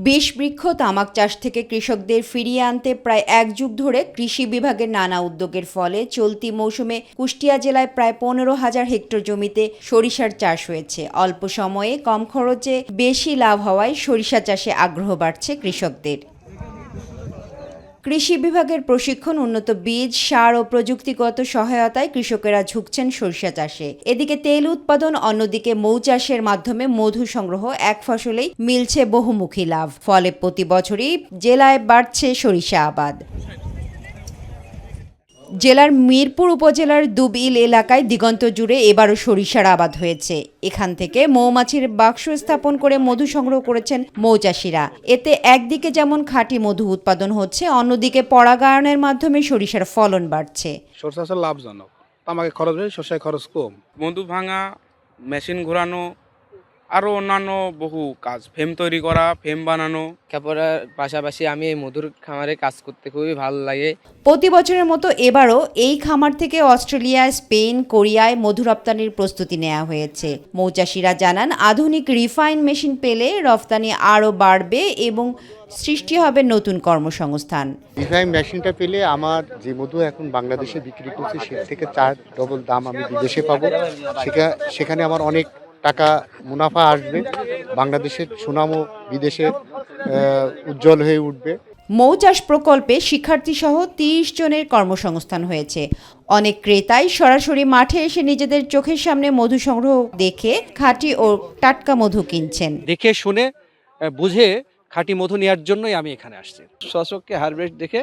বিষবৃক্ষ তামাক চাষ থেকে কৃষকদের ফিরিয়ে আনতে প্রায় এক যুগ ধরে কৃষি বিভাগের নানা উদ্যোগের ফলে চলতি মৌসুমে কুষ্টিয়া জেলায় প্রায় 15,000 হেক্টর জমিতে সরিষার চাষ হয়েছে। অল্প সময়ে কম খরচে বেশি লাভ হওয়ায় সরিষা চাষে আগ্রহ বাড়ছে কৃষকদের। কৃষি বিভাগের প্রশিক্ষণ, উন্নত বীজ, সার ও প্রযুক্তিগত সহায়তায় কৃষকেরা ঝুঁকছেন সরিষা চাষে। এদিকে তেল উৎপাদন, অন্যদিকে মৌ চাষের মাধ্যমে মধু সংগ্রহ, এক ফসলেই মিলছে বহুমুখী লাভ। ফলে প্রতি বছরই জেলায় বাড়ছে সরিষা আবাদ। জেলার মিরপুর উপজেলার দুবিল এলাকায় দিগন্ত জুড়ে এবারও সরিষার আবাদ হয়েছে। এখান থেকে মৌমাছির বাক্স স্থাপন করে মধু সংগ্রহ করেছেন মৌচাষিরা। এতে একদিকে যেমন খাঁটি মধু উৎপাদন হচ্ছে, অন্যদিকে পরাগায়নের মাধ্যমে সরিষার ফলন বাড়ছে। সরষা চাষ লাভজনক, তামাকে খরচ বেশি, সরষায় খরচ কম। মধু ভাঙা, মেশিন ঘোরানো, আরও অন্যান্য বহু কাজ, ফেম তৈরি করা, ফেম বানানো। লেখাপড়ার পাশাপাশি আমি এই মধুর খামারে কাজ করতে খুবই ভালো লাগে। প্রতি বছরের মতো এবারও এই খামার থেকে অস্ট্রেলিয়া, স্পেন, কোরিয়ায় মধু রপ্তানির প্রস্তুতি নেওয়া হয়েছে। মৌচাষিরা জানান, আধুনিক রিফাইন মেশিন পেলে রপ্তানি আরও বাড়বে এবং সৃষ্টি হবে নতুন কর্মসংস্থান। রিফাইন মেশিনটা পেলে আমার যে মধু এখন বাংলাদেশে বিক্রি করছে সে থেকে 4 ডবল দাম আমি বিদেশে পাবো। সেখানে আমার অনেক টাকা মুনাফা আসবে, বাংলাদেশের সুনামও বিদেশে উজ্জ্বল হয়ে উঠবে। মৌ চাষ প্রকল্পে শিক্ষার্থীসহ 30 জনের কর্মসংস্থান হয়েছে। অনেক ক্রেতাই সরাসরি মাঠে এসে নিজেদের চোখের সামনে মধু সংগ্রহ দেখে খাঁটি ও টাটকা মধু কিনছেন। দেখে শুনে বুঝে খাঁটি মধু নেওয়ার জন্যই আমি এখানে আসছি। স্বচক্ষে হারভেস্ট দেখে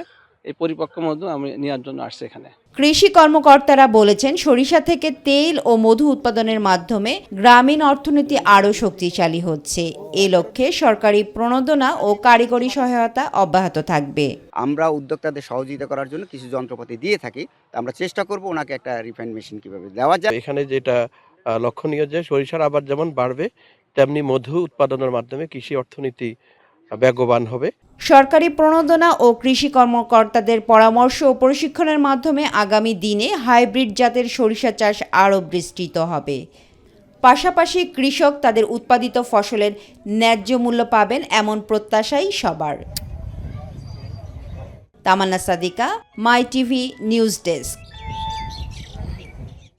এই পরিপক্ক মধু আমি নেওয়ার জন্য আসছি এখানে। কৃষি কর্মকর্তারা বলেছেন, সরিষা থেকে তেল ও মধু উৎপাদনের মাধ্যমে গ্রামীণ অর্থনীতি আরও শক্তিশালী হচ্ছে। এ লক্ষ্যে সরকারি প্রণোদনা ও কারিগরি সহায়তা অব্যাহত থাকবে। আমরা উদ্যোক্তাদের সহযোগিতা করার জন্য কিছু যন্ত্রপাতি দিয়ে থাকি। আমরা চেষ্টা করব ওনাকে একটা রিফাইন মেশিন কিভাবে দেওয়া যায়। এখানে যেটা লক্ষণীয় যে সরিষার আবাদ যেমন বাড়বে, তেমনি মধু উৎপাদনের মাধ্যমে কৃষি অর্থনীতি বেগবান হবে। সরকারি প্রণোদনা ও কৃষি কর্মকর্তাদের পরামর্শ ও প্রশিক্ষণের মাধ্যমে আগামী দিনে হাইব্রিড জাতের সরিষা চাষ আরও বিস্তৃত হবে। পাশাপাশি কৃষক তাদের উৎপাদিত ফসলের ন্যায্য মূল্য পাবেন, এমন প্রত্যাশাই সবার। তামান্না সাদিকা, মাই টিভি নিউজ ডেস্ক।